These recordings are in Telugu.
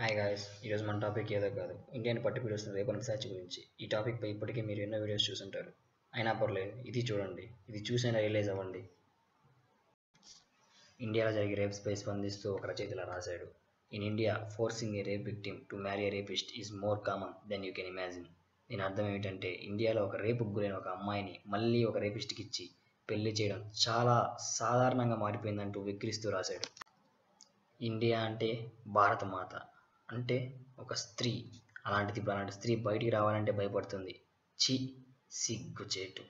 హాయ్ గాయ్స్, ఈరోజు మన టాపిక్ ఏదో కాదు, ఇండియన్ పట్టు పీడుస్తున్న రేపటి సెర్చ్ గురించి. ఈ టాపిక్ పై ఇప్పటికే మీరు ఎన్నో వీడియోస్ చూసుంటారు. అయినా పర్లేదు, ఇది చూడండి. ఇది చూసైనా రియలైజ్ అవ్వండి. ఇండియాలో జరిగే రేప్స్ పై స్పందిస్తూ ఒక రచయిత ఇలా రాశాడు. In India, forcing a rape victim to marry a rapist is more common than you can imagine. దీని అర్థం ఏమిటంటే, ఇండియాలో ఒక రేపుకు గురైన ఒక అమ్మాయిని మళ్ళీ ఒక రేపిస్ట్కి ఇచ్చి పెళ్లి చేయడం చాలా సాధారణంగా మారిపోయిందంటూ విక్రిస్తూ రాశాడు. ఇండియా అంటే భారతమాత, అంటే ఒక స్త్రీ. అలాంటిది ఇప్పుడు అలాంటి స్త్రీ బయటికి రావాలంటే భయపడుతుంది. ఛీ, సిగ్గుచేటు.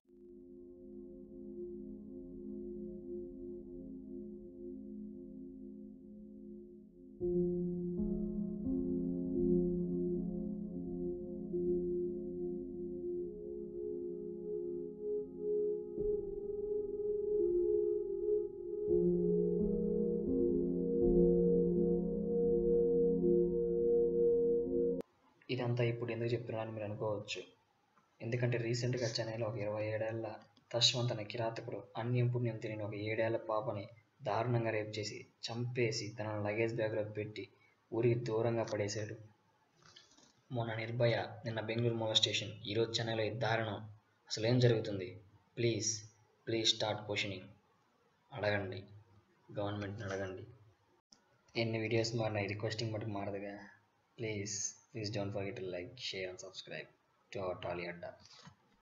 ఇదంతా ఇప్పుడు ఎందుకు చెప్తున్నానని మీరు అనుకోవచ్చు. ఎందుకంటే రీసెంట్గా చెన్నైలో ఒక 27 ఏళ్ల తశ్వంత్ అనే కిరాతకుడు అన్యం పుణ్యం తెలియని ఒక 7 ఏళ్ల పాపని దారుణంగా రేప్ చేసి చంపేసి తన లగేజ్ బ్యాగ్లో పెట్టి ఊరికి దూరంగా పడేశాడు. మొన్న నిర్భయ, నిన్న బెంగళూరు మొలస్టేషన్, ఈరోజు చెన్నైలో ఈ దారుణం. అసలు ఏం జరుగుతుంది? Please please start questioning. అడగండి, గవర్నమెంట్ని అడగండి. ఎన్ని వీడియోస్ మారినా ఈ రిక్వెస్టింగ్ మటుకు మారదుగా. Please don't forget to like, share and subscribe to our Tolly Adda.